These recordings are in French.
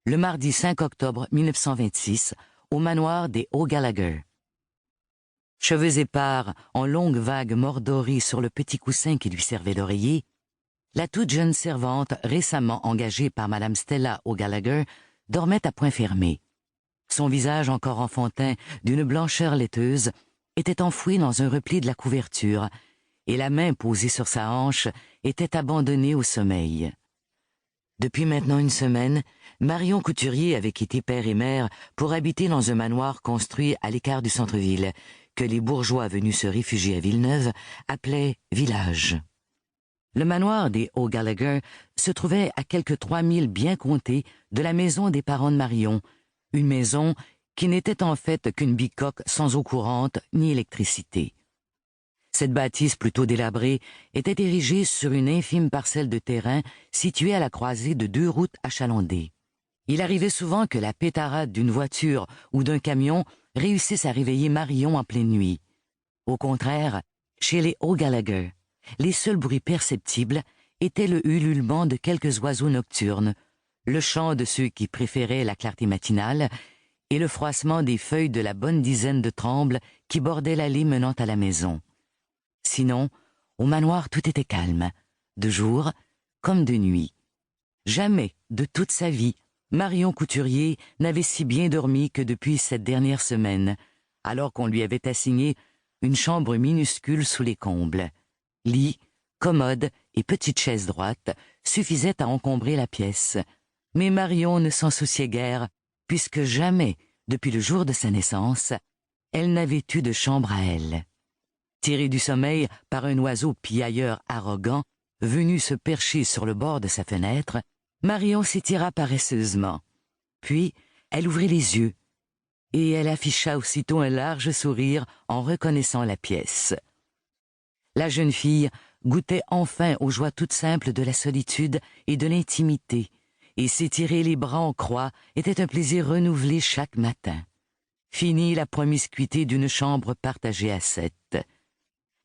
le mardi 5 octobre 1926, au manoir des O'Gallagher. Cheveux épars, en longues vagues mordorées sur le petit coussin qui lui servait d'oreiller, la toute jeune servante récemment engagée par Madame Stella O'Gallagher dormait à point fermé. Son visage encore enfantin, d'une blancheur laiteuse, était enfoui dans un repli de la couverture, et la main posée sur sa hanche était abandonnée au sommeil. Depuis maintenant une semaine, Marion Couturier avait quitté père et mère pour habiter dans un manoir construit à l'écart du centre-ville, que les bourgeois venus se réfugier à Villeneuve appelaient « village ». Le manoir des O'Gallagher se trouvait à quelques 3000 bien comptés de la maison des parents de Marion, une maison qui n'était en fait qu'une bicoque sans eau courante ni électricité. Cette bâtisse plutôt délabrée était érigée sur une infime parcelle de terrain située à la croisée de deux routes achalandées. Il arrivait souvent que la pétarade d'une voiture ou d'un camion réussisse à réveiller Marion en pleine nuit. Au contraire, chez les O'Gallagher, les seuls bruits perceptibles étaient le ululement de quelques oiseaux nocturnes, le chant de ceux qui préféraient la clarté matinale et le froissement des feuilles de la bonne dizaine de trembles qui bordaient l'allée menant à la maison. Sinon, au manoir tout était calme, de jour comme de nuit. Jamais, de toute sa vie, Marion Couturier n'avait si bien dormi que depuis cette dernière semaine, alors qu'on lui avait assigné une chambre minuscule sous les combles. Lit, commode et petite chaise droite suffisaient à encombrer la pièce. Mais Marion ne s'en souciait guère, puisque jamais, depuis le jour de sa naissance, elle n'avait eu de chambre à elle. Tirée du sommeil par un oiseau piailleur arrogant, venu se percher sur le bord de sa fenêtre, Marion s'étira paresseusement. Puis, elle ouvrit les yeux, et elle afficha aussitôt un large sourire en reconnaissant la pièce. La jeune fille goûtait enfin aux joies toutes simples de la solitude et de l'intimité, et s'étirer les bras en croix était un plaisir renouvelé chaque matin. Fini la promiscuité d'une chambre partagée à 7.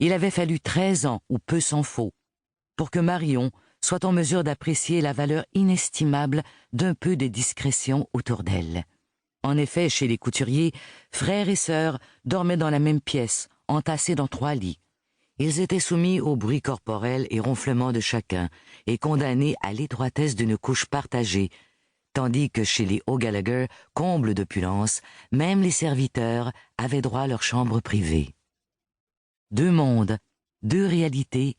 Il avait fallu 13 ans, ou peu s'en faut, pour que Marion soit en mesure d'apprécier la valeur inestimable d'un peu de discrétion autour d'elle. En effet, chez les Couturiers, frères et sœurs dormaient dans la même pièce, entassés dans 3 lits. Ils étaient soumis au bruit corporel et ronflement de chacun, et condamnés à l'étroitesse d'une couche partagée, tandis que chez les O'Gallagher, comble d'opulence, même les serviteurs avaient droit à leur chambre privée. 2 mondes, 2 réalités,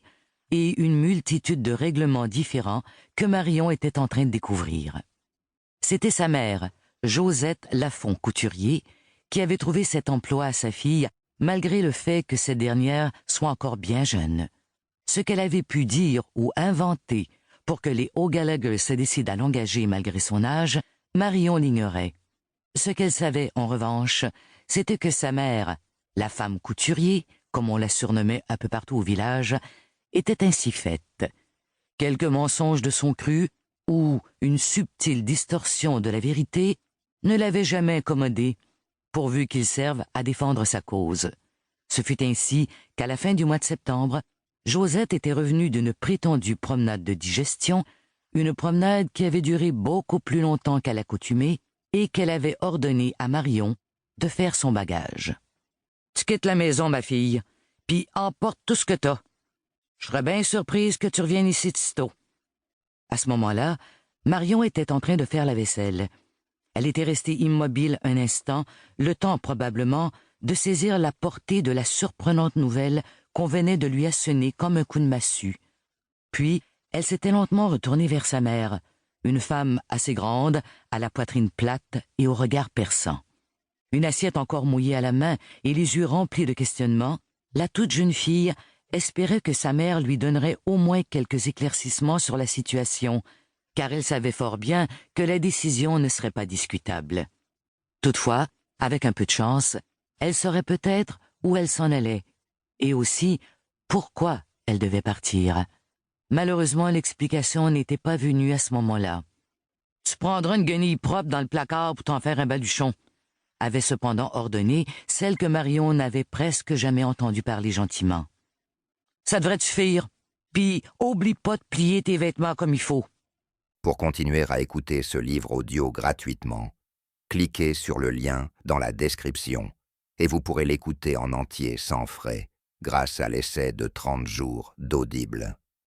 et une multitude de règlements différents que Marion était en train de découvrir. C'était sa mère, Josette Lafont Couturier, qui avait trouvé cet emploi à sa fille, malgré le fait que cette dernière soit encore bien jeune. Ce qu'elle avait pu dire ou inventer pour que les O'Gallagher se décident à l'engager malgré son âge, Marion l'ignorait. Ce qu'elle savait, en revanche, c'était que sa mère, la femme Couturier, comme on la surnommait un peu partout au village, était ainsi faite. Quelques mensonges de son cru, ou une subtile distorsion de la vérité, ne l'avaient jamais accommodée, pourvu qu'ils servent à défendre sa cause. Ce fut ainsi qu'à la fin du mois de septembre, Josette était revenue d'une prétendue promenade de digestion, une promenade qui avait duré beaucoup plus longtemps qu'à l'accoutumée et qu'elle avait ordonné à Marion de faire son bagage. « Tu quittes la maison, ma fille, puis emporte tout ce que t'as. Je serais bien surprise que tu reviennes ici tôt. » À ce moment-là, Marion était en train de faire la vaisselle. Elle était restée immobile un instant, le temps probablement de saisir la portée de la surprenante nouvelle qu'on venait de lui assonner comme un coup de massue. Puis, elle s'était lentement retournée vers sa mère, une femme assez grande, à la poitrine plate et au regard perçant. Une assiette encore mouillée à la main et les yeux remplis de questionnements, la toute jeune fille espérait que sa mère lui donnerait au moins quelques éclaircissements sur la situation, car elle savait fort bien que la décision ne serait pas discutable. Toutefois, avec un peu de chance, elle saurait peut-être où elle s'en allait, et aussi pourquoi elle devait partir. Malheureusement, l'explication n'était pas venue à ce moment-là. « Tu prendras une guenille propre dans le placard pour t'en faire un baluchon », avait cependant ordonné celle que Marion n'avait presque jamais entendu parler gentiment. « Ça devrait te suffire, puis oublie pas de plier tes vêtements comme il faut. » Pour continuer à écouter ce livre audio gratuitement, cliquez sur le lien dans la description et vous pourrez l'écouter en entier sans frais grâce à l'essai de 30 jours d'Audible.